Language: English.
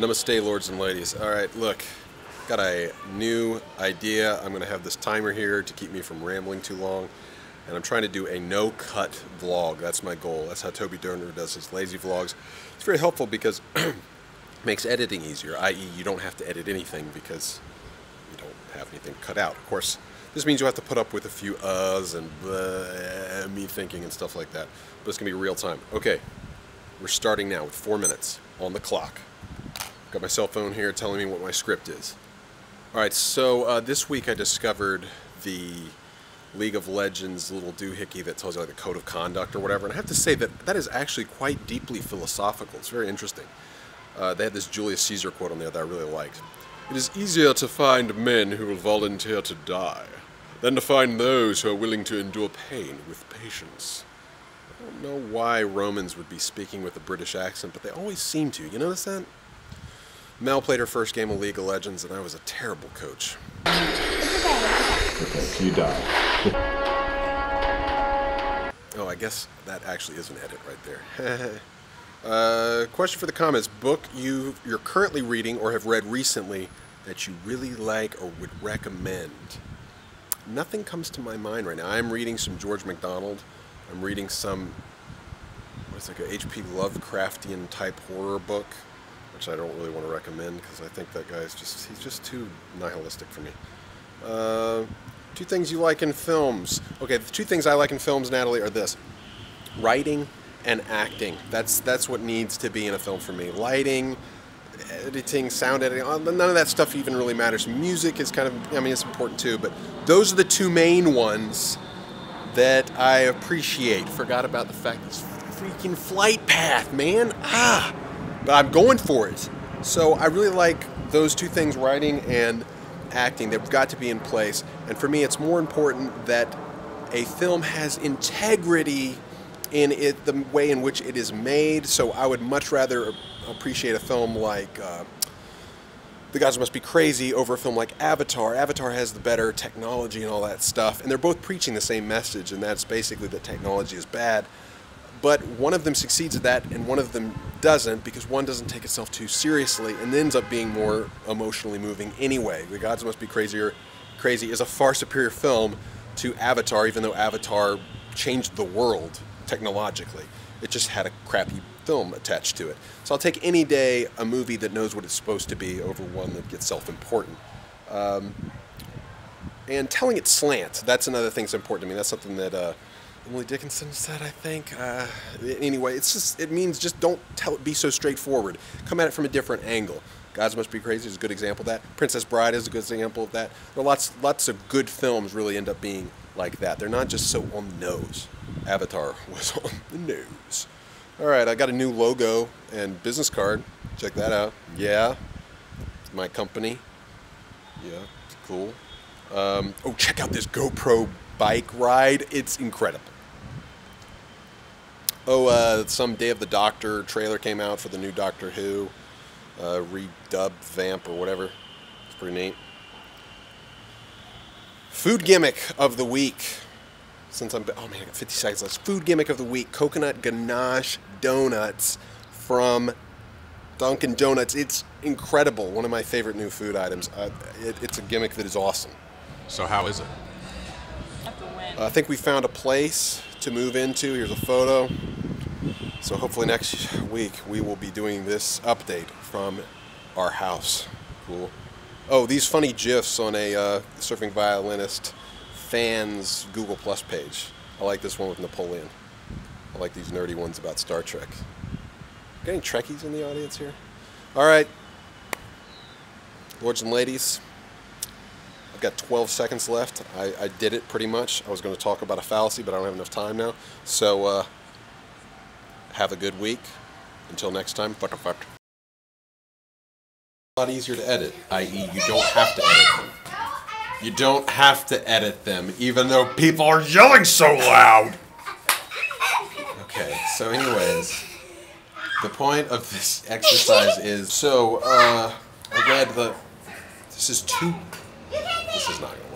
Namaste, lords and ladies. Alright, look, got a new idea. I'm going to have this timer here to keep me from rambling too long. And I'm trying to do a no-cut vlog. That's my goal. That's how Toby Donor does his lazy vlogs. It's very helpful because it makes editing easier, i.e. you don't have to edit anything because you don't have anything cut out. Of course, this means you have to put up with a few uhs and me thinking and stuff like that. But it's going to be real time. Okay, we're starting now with 4 minutes on the clock. Got my cell phone here telling me what my script is. Alright, so this week I discovered the League of Legends little doohickey that tells you like the code of conduct or whatever, and I have to say that that is actually quite deeply philosophical. It's very interesting. They had this Julius Caesar quote on there that I really liked. It is easier to find men who will volunteer to die than to find those who are willing to endure pain with patience. I don't know why Romans would be speaking with a British accent, but they always seem to. You notice that? Mel played her first game of League of Legends, and I was a terrible coach. Okay, so you die. Oh, I guess that actually is an edit right there. Question for the comments. Book you're currently reading or have read recently that you really like or would recommend? Nothing comes to my mind right now. I'm reading some George MacDonald. I'm reading some, what's like a H.P. Lovecraftian type horror book, which I don't really want to recommend because I think that guy's he's just too nihilistic for me. 2 things you like in films. Okay, the 2 things I like in films, Natalie, are this: writing and acting. That's what needs to be in a film for me. Lighting, editing, sound editing, none of that stuff even really matters. Music is kind of, I mean, it's important too, but those are the 2 main ones that I appreciate. Forgot about the fact this freaking flight path, man. But I'm going for it. So I really like those 2 things, writing and acting. They've got to be in place. And for me, it's more important that a film has integrity in it, the way in which it is made. So I would much rather appreciate a film like The Gods Must Be Crazy over a film like Avatar. Avatar has the better technology and all that stuff, and they're both preaching the same message, and that's basically that technology is bad. But one of them succeeds at that, and one of them doesn't, because one doesn't take itself too seriously and ends up being more emotionally moving anyway. The Gods Must Be Crazy is a far superior film to Avatar, even though Avatar changed the world technologically. It just had a crappy film attached to it. So I'll take any day a movie that knows what it's supposed to be over one that gets self-important. And telling it slant, that's another thing that's important to me. That's something that Emily Dickinson said, I think. Anyway, it means just don't be so straightforward. Come at it from a different angle. Gods Must Be Crazy is a good example of that. Princess Bride is a good example of that. There are lots of good films really end up being like that. They're not just so on the nose. Avatar was on the nose. Alright, I got a new logo and business card. Check that out. Yeah, it's my company. Yeah, it's cool. Oh, check out this GoPro bike ride. It's incredible. Oh, some Day of the Doctor trailer came out for the new Doctor Who redub vamp or whatever. It's pretty neat. Food gimmick of the week. Oh man, I got 50 seconds left. Food gimmick of the week: coconut ganache donuts from Dunkin' Donuts. It's incredible. One of my favorite new food items. It's a gimmick that is awesome. So how is it? I think we found a place to move into. Here's a photo. So hopefully next week we will be doing this update from our house. Cool. Oh, these funny GIFs on a surfing violinist fans Google Plus page. I like this one with Napoleon. I like these nerdy ones about Star Trek. Got any Trekkies in the audience here? Alright. Lords and ladies, I've got 12 seconds left. I did it pretty much. I was going to talk about a fallacy, but I don't have enough time now. So, have a good week. Until next time, fuck. A lot easier to edit, i.e. you don't have to edit them. You don't have to edit them, even though people are yelling so loud! Okay, so anyways, the point of this exercise is, I read this is not going to